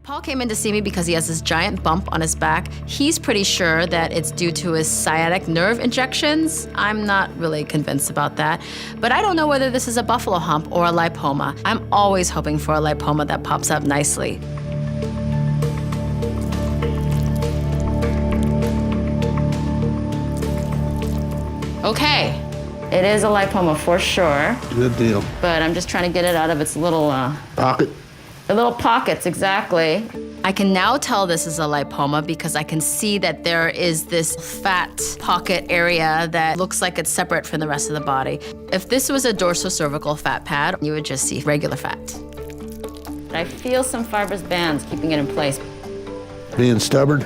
Paul came in to see me because he has this giant bump on his back. He's pretty sure that it's due to his sciatic nerve injections. I'm not really convinced about that. But I don't know whether this is a buffalo hump or a lipoma. I'm always hoping for a lipoma that pops up nicely. Okay, it is a lipoma for sure. Good deal. But I'm just trying to get it out of its little Pocket. The little pockets, exactly. I can now tell this is a lipoma because I can see that there is this fat pocket area that looks like it's separate from the rest of the body. If this was a dorsocervical fat pad, you would just see regular fat. I feel some fibrous bands keeping it in place. Being stubborn?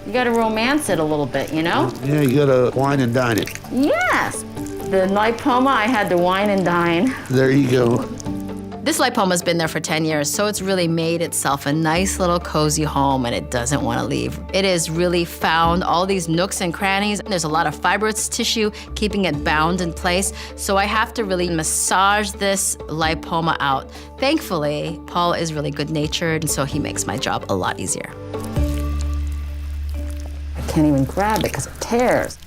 You gotta romance it a little bit, you know? Yeah, you gotta wine and dine it. Yes! The lipoma, I had to wine and dine. There you go. This lipoma's been there for 10 years, so it's really made itself a nice little cozy home and it doesn't want to leave. It has really found all these nooks and crannies. There's a lot of fibrous tissue keeping it bound in place, so I have to really massage this lipoma out. Thankfully, Paul is really good-natured, and so he makes my job a lot easier. I can't even grab it because it tears.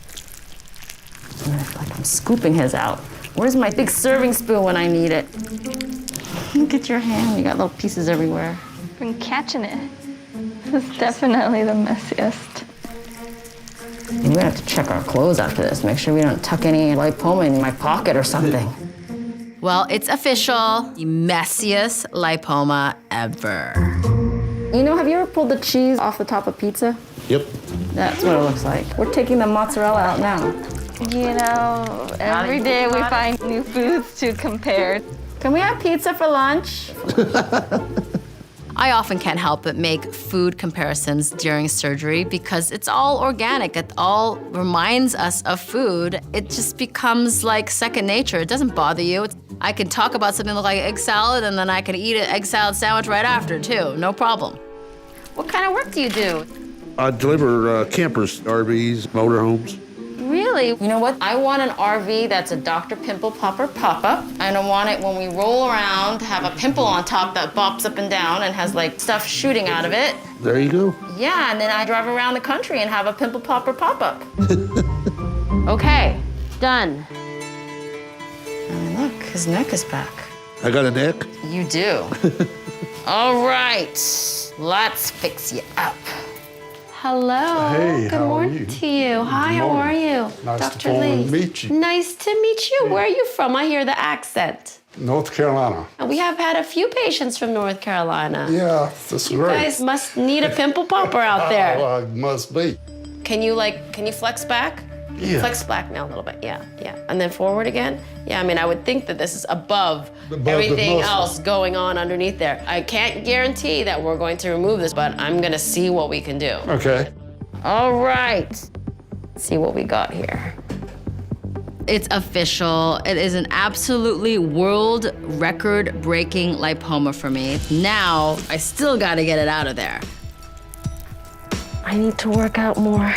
I feel like I'm scooping his out. Where's my big serving spoon when I need it? Look at your hand, you got little pieces everywhere. I've been catching it. This is definitely the messiest. We're gonna have to check our clothes after this, make sure we don't tuck any lipoma in my pocket or something. Well, it's official, the messiest lipoma ever. You know, have you ever pulled the cheese off the top of pizza? Yep. That's what it looks like. We're taking the mozzarella out now. You know, every day we find new foods to compare. Can we have pizza for lunch? I often can't help but make food comparisons during surgery because it's all organic. It all reminds us of food. It just becomes like second nature. It doesn't bother you. I can talk about something like egg salad and then I can eat an egg salad sandwich right after too, no problem. What kind of work do you do? I deliver campers, RVs, motorhomes. Really? You know what? I want an RV that's a Dr. Pimple Popper pop-up. And I want it when we roll around to have a pimple on top that bops up and down and has like stuff shooting out of it. There you go. Yeah, and then I drive around the country and have a Pimple Popper pop-up. Okay, done. And look, his neck is back. I got a neck? You do. All right, let's fix you up. Hello. Hey, Good how are morning you? to you. Hi, how are you? Nice Dr. to finally Lee. meet you. Nice to meet you. Where are you from? I hear the accent. North Carolina. We have had a few patients from North Carolina. Yeah, that's You great. guys must need a pimple popper out there. Well, it must be. Can you flex back? Yeah. Flex back now a little bit, yeah. And then forward again? Yeah, I mean, I would think that this is above the everything muscle. else going on underneath there. I can't guarantee that we're going to remove this, but I'm gonna see what we can do. Okay. All right, let's see what we got here. It's official. It is an absolutely world record-breaking lipoma for me. Now, I still gotta get it out of there. I need to work out more.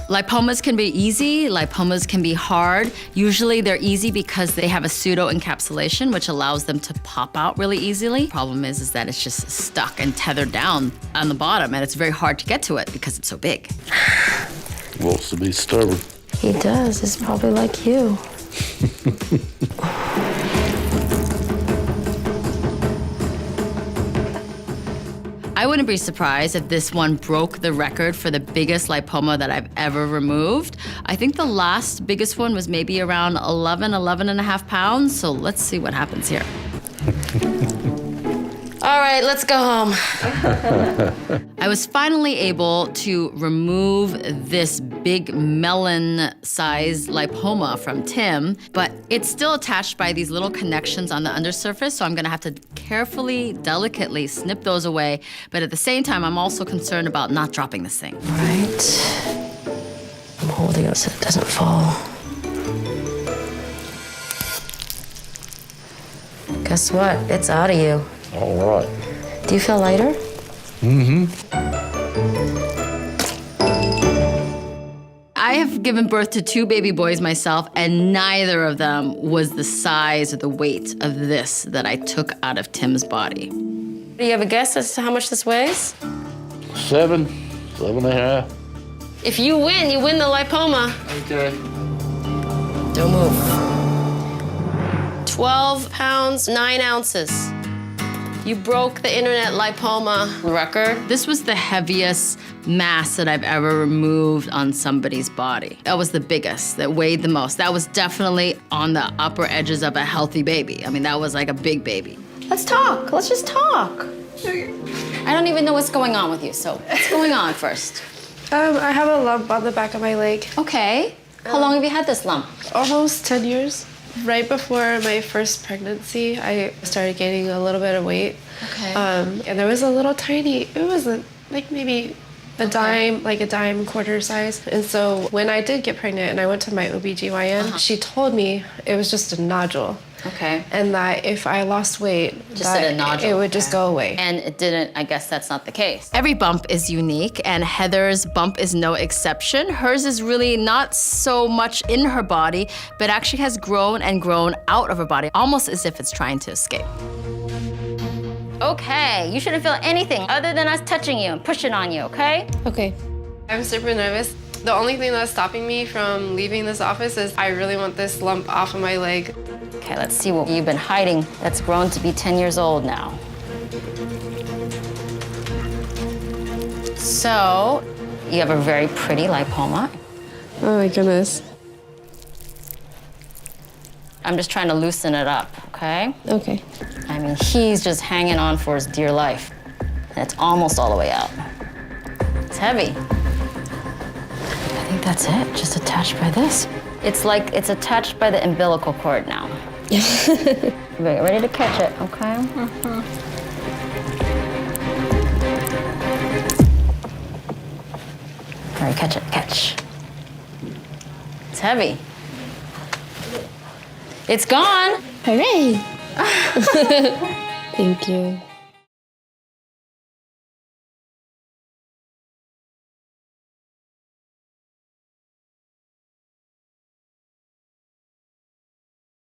Lipomas can be easy, lipomas can be hard. Usually they're easy because they have a pseudo-encapsulation, which allows them to pop out really easily. Problem is that it's just stuck and tethered down on the bottom, and it's very hard to get to it because it's so big. Wants to be stubborn. He does. It's probably like you. I wouldn't be surprised if this one broke the record for the biggest lipoma that I've ever removed. I think the last biggest one was maybe around 11 and a half pounds. So let's see what happens here. All right, let's go home. I was finally able to remove this big melon-sized lipoma from Tim, but it's still attached by these little connections on the undersurface, so I'm gonna have to carefully, delicately snip those away. But at the same time, I'm also concerned about not dropping this thing. All right. I'm holding it so it doesn't fall. Guess what? It's out of you. All right. Do you feel lighter? Mm-hmm. I have given birth to 2 baby boys myself, and neither of them was the size or the weight of this that I took out of Tim's body. Do you have a guess as to how much this weighs? 7.5. If you win the lipoma. Okay. Don't move. 12 pounds, 9 ounces. You broke the internet lipoma record. This was the heaviest mass that I've ever removed on somebody's body. That was the biggest, that weighed the most. That was definitely on the upper edges of a healthy baby. I mean, that was like a big baby. Let's talk, let's just talk. I don't even know what's going on with you, so what's going on first? I have a lump on the back of my leg. Okay, how long have you had this lump? Almost 10 years. Right before my first pregnancy, I started gaining a little bit of weight. Okay. And there was a little tiny, it was like maybe a dime, like a dime quarter size. And so when I did get pregnant and I went to my OBGYN, she told me it was just a nodule. Okay. And that if I lost weight, a nodule. it would just go away. And it didn't, I guess that's not the case. Every bump is unique, and Heather's bump is no exception. Hers is really not so much in her body, but actually has grown and grown out of her body, almost as if it's trying to escape. Okay, you shouldn't feel anything other than us touching you and pushing on you, okay? Okay. I'm super nervous. The only thing that's stopping me from leaving this office is I really want this lump off of my leg. Okay, let's see what you've been hiding that's grown to be 10 years old now. So, you have a very pretty lipoma. Oh my goodness. I'm just trying to loosen it up, okay? Okay. I mean, he's just hanging on for his dear life. And it's almost all the way out. It's heavy. I think that's it, just attached by this. It's like it's attached by the umbilical cord now. Get ready to catch it, okay? All right, catch it, catch. It's heavy. It's gone. Hooray! Thank you.